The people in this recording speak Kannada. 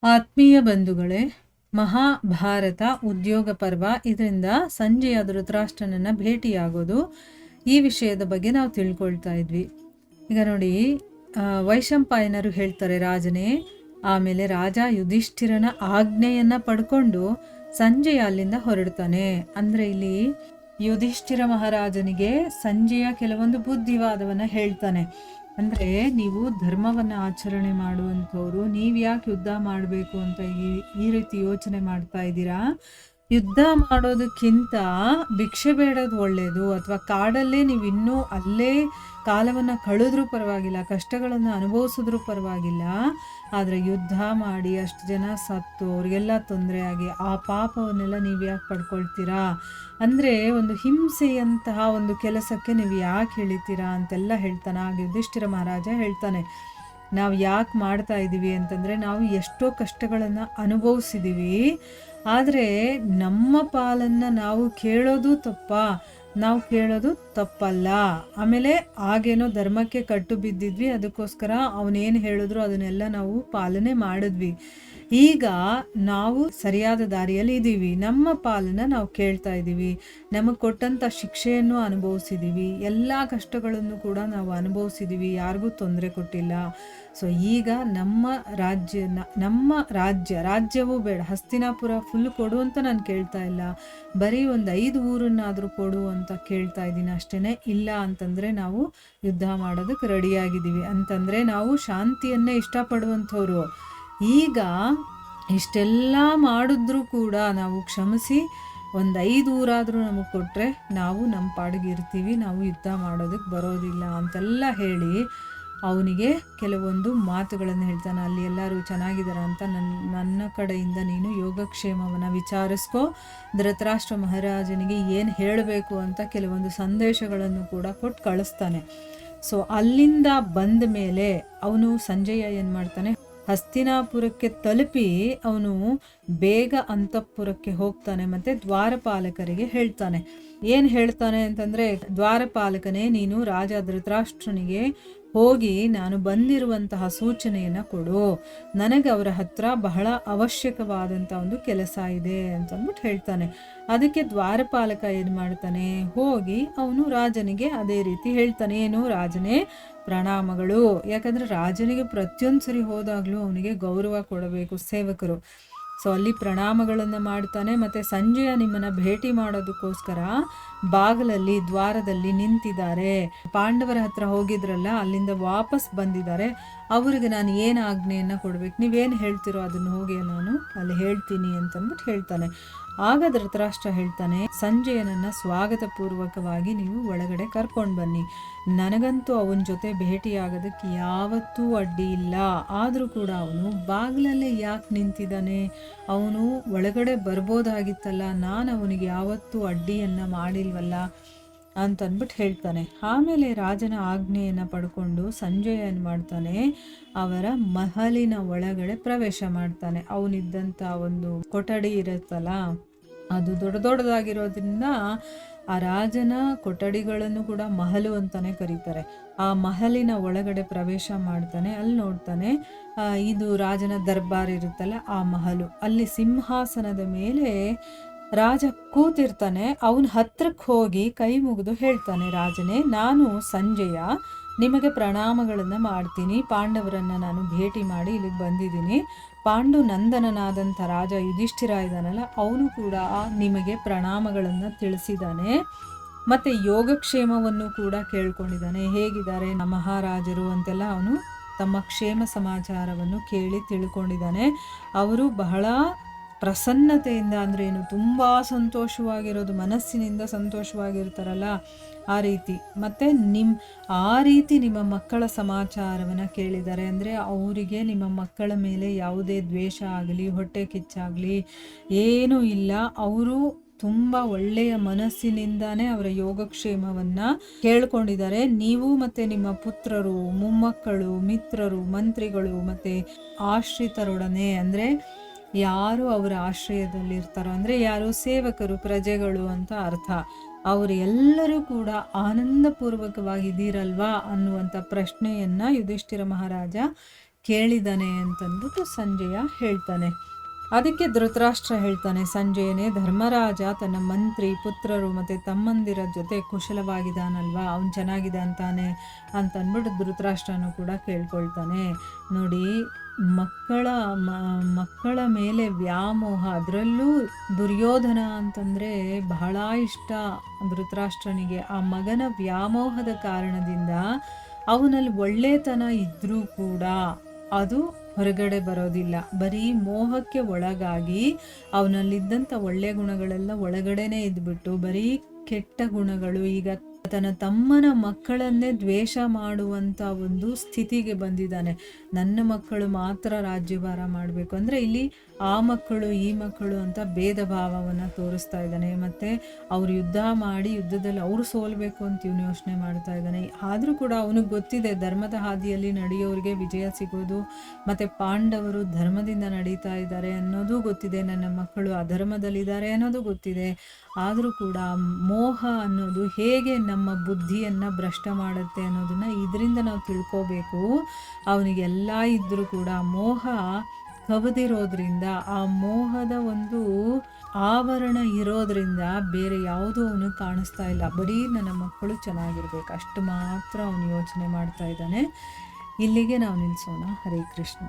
ಆತ್ಮೀಯ ಬಂಧುಗಳೇ, ಮಹಾಭಾರತ ಉದ್ಯೋಗ ಪರ್ವ, ಇದರಿಂದ ಸಂಜೆಯ ಧೃತರಾಷ್ಟ್ರನನ್ನ ಭೇಟಿಯಾಗೋದು, ಈ ವಿಷಯದ ಬಗ್ಗೆ ನಾವು ತಿಳ್ಕೊಳ್ತಾ ಇದ್ವಿ. ಈಗ ನೋಡಿ, ವೈಶಂಪಾಯನರು ಹೇಳ್ತಾರೆ ರಾಜನೇ, ಆಮೇಲೆ ರಾಜ ಯುಧಿಷ್ಠಿರನ ಆಜ್ಞೆಯನ್ನ ಪಡ್ಕೊಂಡು ಸಂಜೆಯ ಅಲ್ಲಿಂದ ಹೊರಡ್ತಾನೆ. ಅಂದ್ರೆ ಇಲ್ಲಿ ಯುಧಿಷ್ಠಿರ ಮಹಾರಾಜನಿಗೆ ಸಂಜೆಯ ಕೆಲವೊಂದು ಬುದ್ಧಿವಾದವನ್ನ ಹೇಳ್ತಾನೆ. ಅಂದ್ರೆ ನೀವು ಧರ್ಮವನ್ನ ಆಚರಣೆ ಮಾಡುವಂಥವ್ರು, ನೀವ್ ಯಾಕೆ ಯುದ್ಧ ಮಾಡಬೇಕು ಅಂತ ಈ ರೀತಿ ಯೋಚನೆ ಮಾಡ್ತಾ ಇದ್ದೀರಾ? ಯುದ್ಧ ಮಾಡೋದಕ್ಕಿಂತ ಭಿಕ್ಷೆ ಬೇಡೋದು ಒಳ್ಳೇದು, ಅಥವಾ ಕಾಡಲ್ಲೇ ನೀವು ಇನ್ನೂ ಅಲ್ಲೇ ಕಾಲವನ್ನ ಕಳೆದ್ರೂ ಪರವಾಗಿಲ್ಲ, ಕಷ್ಟಗಳನ್ನು ಅನುಭವಿಸಿದ್ರೂ ಪರವಾಗಿಲ್ಲ. ಆದ್ರೆ ಯುದ್ಧ ಮಾಡಿ ಅಷ್ಟು ಜನ ಸತ್ತು ಅವ್ರಿಗೆಲ್ಲ ತೊಂದರೆ ಆಗಿ ಆ ಪಾಪವನ್ನೆಲ್ಲ ನೀವು ಯಾಕೆ ಪಡ್ಕೊಳ್ತೀರಾ? ಅಂದ್ರೆ ಒಂದು ಹಿಂಸೆಯಂತಹ ಒಂದು ಕೆಲಸಕ್ಕೆ ನೀವು ಯಾಕೆ ಹೇಳಿತೀರಾ ಅಂತೆಲ್ಲ ಹೇಳ್ತಾನೆ. ಆಗ ಯುಧಿಷ್ಠಿರ ಮಹಾರಾಜ ಹೇಳ್ತಾನೆ, ನಾವು ಯಾಕೆ ಮಾಡ್ತಾ ಇದ್ದೀವಿ ಅಂತಂದ್ರೆ, ನಾವು ಎಷ್ಟೋ ಕಷ್ಟಗಳನ್ನು ಅನುಭವಿಸಿದೀವಿ, ಆದರೆ ನಮ್ಮ ಪಾಲನ್ನು ನಾವು ಕೇಳೋದು ನಾವು ಕೇಳೋದು ತಪ್ಪಲ್ಲ. ಆಮೇಲೆ ಆಗೇನೋ ಧರ್ಮಕ್ಕೆ ಕಟ್ಟು ಬಿದ್ದಿದ್ವಿ, ಅದಕ್ಕೋಸ್ಕರ ಅವನೇನು ಹೇಳಿದ್ರು ಅದನ್ನೆಲ್ಲ ನಾವು ಪಾಲನೆ ಮಾಡಿದ್ವಿ. ಈಗ ನಾವು ಸರಿಯಾದ ದಾರಿಯಲ್ಲಿ ಇದ್ದೀವಿ, ನಮ್ಮ ಪಾಲನ್ನ ನಾವು ಕೇಳ್ತಾ ಇದ್ದೀವಿ, ನಮಗೆ ಕೊಟ್ಟಂಥ ಶಿಕ್ಷೆಯನ್ನು ಅನುಭವಿಸಿದ್ದೀವಿ, ಎಲ್ಲ ಕಷ್ಟಗಳನ್ನು ಕೂಡ ನಾವು ಅನುಭವಿಸಿದ್ದೀವಿ, ಯಾರಿಗೂ ತೊಂದರೆ ಕೊಟ್ಟಿಲ್ಲ. ಸೊ ಈಗ ನಮ್ಮ ರಾಜ್ಯವೂ ಬೇಡ, ಹಸ್ತಿನಾಪುರ ಫುಲ್ ಕೊಡು ಅಂತ ನಾನು ಕೇಳ್ತಾ ಇಲ್ಲ, ಬರೀ ಒಂದು 5 ಊರನ್ನಾದರೂ ಕೊಡು ಅಂತ ಕೇಳ್ತಾ ಇದ್ದೀನಿ ಅಷ್ಟೇ. ಇಲ್ಲ ಅಂತಂದರೆ ನಾವು ಯುದ್ಧ ಮಾಡೋದಕ್ಕೆ ರೆಡಿಯಾಗಿದ್ದೀವಿ ಅಂತಂದರೆ ನಾವು ಶಾಂತಿಯನ್ನೇ ಇಷ್ಟಪಡುವಂಥವ್ರು. ಈಗ ಇಷ್ಟೆಲ್ಲ ಮಾಡಿದ್ರೂ ಕೂಡ ನಾವು ಕ್ಷಮಿಸಿ ಒಂದು 5 ಊರಾದರೂ ನಮಗೆ ಕೊಟ್ಟರೆ ನಾವು ನಮ್ಮ ಪಾಡಿಗೆ ಇರ್ತೀವಿ, ನಾವು ಯುದ್ಧ ಮಾಡೋದಕ್ಕೆ ಬರೋದಿಲ್ಲ ಅಂತೆಲ್ಲ ಹೇಳಿ ಅವನಿಗೆ ಕೆಲವೊಂದು ಮಾತುಗಳನ್ನು ಹೇಳ್ತಾನೆ. ಅಲ್ಲಿ ಎಲ್ಲರೂ ಚೆನ್ನಾಗಿದ್ದಾರೆ ಅಂತ ನನ್ನ ಕಡೆಯಿಂದ ನೀನು ಯೋಗಕ್ಷೇಮವನ್ನು ವಿಚಾರಿಸ್ಕೊ, ಧೃತರಾಷ್ಟ್ರ ಮಹಾರಾಜನಿಗೆ ಏನು ಹೇಳಬೇಕು ಅಂತ ಕೆಲವೊಂದು ಸಂದೇಶಗಳನ್ನು ಕೂಡ ಕೊಟ್ಟು ಕಳಿಸ್ತಾನೆ. ಸೊ ಅಲ್ಲಿಂದ ಬಂದ ಮೇಲೆ ಅವನು ಸಂಜಯ ಏನು ಮಾಡ್ತಾನೆ, ಹಸ್ತಿನಾಪುರಕ್ಕೆ ತಲುಪಿ ಅವನು ಬೇಗ ಅಂತಃಪುರಕ್ಕೆ ಹೋಗ್ತಾನೆ. ಮತ್ತೆ ದ್ವಾರಪಾಲಕರಿಗೆ ಹೇಳ್ತಾನೆ. ಏನು ಹೇಳ್ತಾನೆ ಅಂತಂದರೆ, ದ್ವಾರಪಾಲಕನೇ, ನೀನು ರಾಜ ಧೃತರಾಷ್ಟ್ರನಿಗೆ ಹೋಗಿ ನಾನು ಬಂದಿರುವಂತಹ ಸೂಚನೆಯನ್ನು ಕೊಡು, ನನಗೆ ಅವರ ಹತ್ರ ಬಹಳ ಅವಶ್ಯಕವಾದಂಥ ಒಂದು ಕೆಲಸ ಇದೆ ಅಂತಂದ್ಬಿಟ್ಟು ಹೇಳ್ತಾನೆ. ಅದಕ್ಕೆ ದ್ವಾರಪಾಲಕ ಏನು ಮಾಡ್ತಾನೆ, ಹೋಗಿ ಅವನು ರಾಜನಿಗೆ ಅದೇ ರೀತಿ ಹೇಳ್ತಾನೆ. ಏನು, ರಾಜನೇ ಪ್ರಣಾಮಗಳು. ಯಾಕಂದರೆ ರಾಜನಿಗೆ ಪ್ರತಿಯೊಂದು ಸರಿ ಹೋದಾಗಲೂ ಅವನಿಗೆ ಗೌರವ ಕೊಡಬೇಕು ಸೇವಕರು. ಸೊ ಅಲ್ಲಿ ಪ್ರಣಾಮಗಳನ್ನು ಮಾಡ್ತಾನೆ. ಮತ್ತು ಸಂಜೆಯ ನಿಮ್ಮನ್ನು ಭೇಟಿ ಮಾಡೋದಕ್ಕೋಸ್ಕರ ಬಾಗಿಲಲ್ಲಿ ದ್ವಾರದಲ್ಲಿ ನಿಂತಿದ್ದಾರೆ. ಪಾಂಡವರ ಹತ್ರ ಹೋಗಿದ್ರಲ್ಲ, ಅಲ್ಲಿಂದ ವಾಪಸ್ ಬಂದಿದ್ದಾರೆ. ಅವರಿಗೆ ನಾನು ಏನು ಆಜ್ಞೆಯನ್ನು ಕೊಡಬೇಕು, ನೀವೇನು ಹೇಳ್ತಿರೋ ಅದನ್ನು ಹೋಗಿ ನಾನು ಅಲ್ಲಿ ಹೇಳ್ತೀನಿ ಅಂತಂದ್ಬಿಟ್ಟು ಹೇಳ್ತಾನೆ. ಆಗ ಧೃತರಾಷ್ಟ್ರ ಹೇಳ್ತಾನೆ, ಸಂಜೆಯನನ್ನು ಸ್ವಾಗತ ಪೂರ್ವಕವಾಗಿ ನೀವು ಒಳಗಡೆ ಕರ್ಕೊಂಡು ಬನ್ನಿ, ನನಗಂತೂ ಅವನ ಜೊತೆ ಭೇಟಿಯಾಗೋದಕ್ಕೆ ಯಾವತ್ತೂ ಅಡ್ಡಿ ಇಲ್ಲ. ಆದರೂ ಕೂಡ ಅವನು ಬಾಗಿಲಲ್ಲೇ ಯಾಕೆ ನಿಂತಿದ್ದಾನೆ, ಅವನು ಒಳಗಡೆ ಬರ್ಬೋದಾಗಿತ್ತಲ್ಲ, ನಾನು ಅವನಿಗೆ ಯಾವತ್ತೂ ಅಡ್ಡಿಯನ್ನು ಮಾಡಿಲ್ವಲ್ಲ ಅಂತಂದ್ಬಿಟ್ಟು ಹೇಳ್ತಾನೆ. ಆಮೇಲೆ ರಾಜನ ಆಜ್ಞೆಯನ್ನು ಪಡ್ಕೊಂಡು ಸಂಜಯ ಏನು ಮಾಡ್ತಾನೆ, ಅವರ ಮಹಲಿನ ಒಳಗಡೆ ಪ್ರವೇಶ ಮಾಡ್ತಾನೆ. ಅವನಿದ್ದಂಥ ಒಂದು ಕೊಠಡಿ ಇರುತ್ತಲ್ಲ, ಅದು ದೊಡ್ಡದಾಗಿರೋದ್ರಿಂದ ಆ ರಾಜನ ಕೊಠಡಿಗಳನ್ನು ಕೂಡ ಮಹಲು ಅಂತಾನೆ ಕರೀತಾರೆ. ಆ ಮಹಲಿನ ಒಳಗಡೆ ಪ್ರವೇಶ ಮಾಡ್ತಾನೆ. ಅಲ್ಲಿ ನೋಡ್ತಾನೆ, ಇದು ರಾಜನ ದರ್ಬಾರ್ ಇರುತ್ತಲ್ಲ ಆ ಮಹಲು. ಅಲ್ಲಿ ಸಿಂಹಾಸನದ ಮೇಲೆ ರಾಜ ಕೂತಿರ್ತಾನೆ. ಅವನ ಹತ್ರಕ್ಕೆ ಹೋಗಿ ಕೈ ಮುಗಿದು ಹೇಳ್ತಾನೆ, ರಾಜನೇ, ನಾನು ಸಂಜಯ ನಿಮಗೆ ಪ್ರಣಾಮಗಳನ್ನು ಮಾಡ್ತೀನಿ. ಪಾಂಡವರನ್ನು ನಾನು ಭೇಟಿ ಮಾಡಿ ಇಲ್ಲಿಗೆ ಬಂದಿದ್ದೀನಿ. ಪಾಂಡು ನಂದನನಾದಂಥ ರಾಜ ಯುಧಿಷ್ಠಿರ ಇದ್ದಾನಲ್ಲ, ಅವನು ಕೂಡ ನಿಮಗೆ ಪ್ರಣಾಮಗಳನ್ನು ತಿಳಿಸಿದ್ದಾನೆ. ಮತ್ತು ಯೋಗಕ್ಷೇಮವನ್ನು ಕೂಡ ಕೇಳ್ಕೊಂಡಿದ್ದಾನೆ. ಹೇಗಿದ್ದಾರೆ ಮಹಾರಾಜರು ಅಂತೆಲ್ಲ ಅವನು ತಮ್ಮ ಕ್ಷೇಮ ಸಮಾಚಾರವನ್ನು ಕೇಳಿ ತಿಳ್ಕೊಂಡಿದ್ದಾನೆ. ಅವರು ಬಹಳ ಪ್ರಸನ್ನತೆಯಿಂದ, ಅಂದ್ರೆ ಏನು, ತುಂಬ ಸಂತೋಷವಾಗಿರೋದು, ಮನಸ್ಸಿನಿಂದ ಸಂತೋಷವಾಗಿರ್ತಾರಲ್ಲ ಆ ರೀತಿ. ಮತ್ತು ಆ ರೀತಿ ನಿಮ್ಮ ಮಕ್ಕಳ ಸಮಾಚಾರವನ್ನು ಕೇಳಿದ್ದಾರೆ. ಅಂದರೆ ಅವರಿಗೆ ನಿಮ್ಮ ಮಕ್ಕಳ ಮೇಲೆ ಯಾವುದೇ ದ್ವೇಷ ಆಗಲಿ, ಹೊಟ್ಟೆ ಕಿಚ್ಚಾಗಲಿ ಏನೂ ಇಲ್ಲ. ಅವರು ತುಂಬ ಒಳ್ಳೆಯ ಮನಸ್ಸಿನಿಂದಾನೇ ಅವರ ಯೋಗಕ್ಷೇಮವನ್ನು ಕೇಳ್ಕೊಂಡಿದ್ದಾರೆ. ನೀವು ಮತ್ತು ನಿಮ್ಮ ಪುತ್ರರು, ಮೊಮ್ಮಕ್ಕಳು, ಮಿತ್ರರು, ಮಂತ್ರಿಗಳು ಮತ್ತು ಆಶ್ರಿತರೊಡನೆ, ಅಂದರೆ ಯಾರು ಅವರ ಆಶ್ರಯದಲ್ಲಿರ್ತಾರೋ, ಅಂದರೆ ಯಾರು ಸೇವಕರು, ಪ್ರಜೆಗಳು ಅಂತ ಅರ್ಥ, ಅವರು ಎಲ್ಲರೂ ಕೂಡ ಆನಂದಪೂರ್ವಕವಾಗಿದ್ದೀರಲ್ವಾ ಅನ್ನುವಂಥ ಪ್ರಶ್ನೆಯನ್ನು ಯುಧಿಷ್ಠಿರ ಮಹಾರಾಜ ಕೇಳಿದಾನೆ ಅಂತಂದ್ಬಿಟ್ಟು ಸಂಜಯ ಹೇಳ್ತಾನೆ. ಅದಕ್ಕೆ ಧೃತರಾಷ್ಟ್ರ ಹೇಳ್ತಾನೆ, ಸಂಜಯನೇ, ಧರ್ಮರಾಜ ತನ್ನ ಮಂತ್ರಿ ಪುತ್ರರು ಮತ್ತು ತಮ್ಮಂದಿರ ಜೊತೆ ಕುಶಲವಾಗಿದ್ದಾನಲ್ವಾ, ಅವನು ಚೆನ್ನಾಗಿದ್ದಾನೆ ತಾನೆ ಅಂತಂದ್ಬಿಟ್ಟು ಧೃತರಾಷ್ಟ್ರನು ಕೂಡ ಕೇಳ್ಕೊಳ್ತಾನೆ. ನೋಡಿ, ಮಕ್ಕಳ ಮೇಲೆ ವ್ಯಾಮೋಹ, ಅದರಲ್ಲೂ ದುರ್ಯೋಧನ ಅಂತಂದರೆ ಬಹಳ ಇಷ್ಟ ಧೃತರಾಷ್ಟ್ರನಿಗೆ. ಆ ಮಗನ ವ್ಯಾಮೋಹದ ಕಾರಣದಿಂದ ಅವನಲ್ಲಿ ಒಳ್ಳೆತನ ಇದ್ದರೂ ಕೂಡ ಅದು ಹೊರಗಡೆ ಬರೋದಿಲ್ಲ. ಬರೀ ಮೋಹಕ್ಕೆ ಒಳಗಾಗಿ ಅವನಲ್ಲಿದ್ದಂಥ ಒಳ್ಳೆಯ ಗುಣಗಳೆಲ್ಲ ಒಳಗಡೆನೇ ಇದ್ಬಿಟ್ಟು ಬರೀ ಕೆಟ್ಟ ಗುಣಗಳು, ಈಗ ತನ್ನ ತಮ್ಮನ ಮಕ್ಕಳನ್ನೇ ದ್ವೇಷ ಮಾಡುವಂಥ ಒಂದು ಸ್ಥಿತಿಗೆ ಬಂದಿದ್ದಾನೆ. ನನ್ನ ಮಕ್ಕಳು ಮಾತ್ರ ರಾಜ್ಯಭಾರ ಮಾಡಬೇಕು ಅಂದರೆ ಇಲ್ಲಿ ಆ ಮಕ್ಕಳು ಈ ಮಕ್ಕಳು ಅಂತ ಭೇದ ಭಾವವನ್ನು ತೋರಿಸ್ತಾ ಇದ್ದಾನೆ. ಮತ್ತು ಅವರು ಯುದ್ಧ ಮಾಡಿ ಯುದ್ಧದಲ್ಲಿ ಅವರು ಸೋಲ್ಬೇಕು ಅಂತ ಇವನು ಯೋಚನೆ ಮಾಡ್ತಾ ಇದ್ದಾನೆ. ಆದರೂ ಕೂಡ ಅವನಿಗೆ ಗೊತ್ತಿದೆ ಧರ್ಮದ ಹಾದಿಯಲ್ಲಿ ನಡೆಯೋರಿಗೆ ವಿಜಯ ಸಿಗೋದು, ಮತ್ತು ಪಾಂಡವರು ಧರ್ಮದಿಂದ ನಡೀತಾ ಇದ್ದಾರೆ ಅನ್ನೋದು ಗೊತ್ತಿದೆ, ನನ್ನ ಮಕ್ಕಳು ಅಧರ್ಮದಲ್ಲಿದ್ದಾರೆ ಅನ್ನೋದು ಗೊತ್ತಿದೆ. ಆದರೂ ಕೂಡ ಮೋಹ ಅನ್ನೋದು ಹೇಗೆ ನಮ್ಮ ಬುದ್ಧಿಯನ್ನು ಭ್ರಷ್ಟ ಮಾಡುತ್ತೆ ಅನ್ನೋದನ್ನು ಇದರಿಂದ ನಾವು ತಿಳ್ಕೋಬೇಕು. ಅವನಿಗೆಲ್ಲ ಇದ್ದರೂ ಕೂಡ ಮೋಹ ಕವದಿರೋದ್ರಿಂದ, ಆ ಮೋಹದ ಒಂದು ಆವರಣ ಇರೋದ್ರಿಂದ ಬೇರೆ ಯಾವುದೂ ಅವನಿಗೆ ಕಾಣಿಸ್ತಾ ಇಲ್ಲ. ಬರೀ ನನ್ನ ಮಕ್ಕಳು ಚೆನ್ನಾಗಿರ್ಬೇಕು ಅಷ್ಟು ಮಾತ್ರ ಅವನು ಯೋಚನೆ ಮಾಡ್ತಾ ಇದ್ದಾನೆ. ಇಲ್ಲಿಗೆ ನಾವು ನಿಲ್ಲಿಸೋಣ. ಹರೇ ಕೃಷ್ಣ.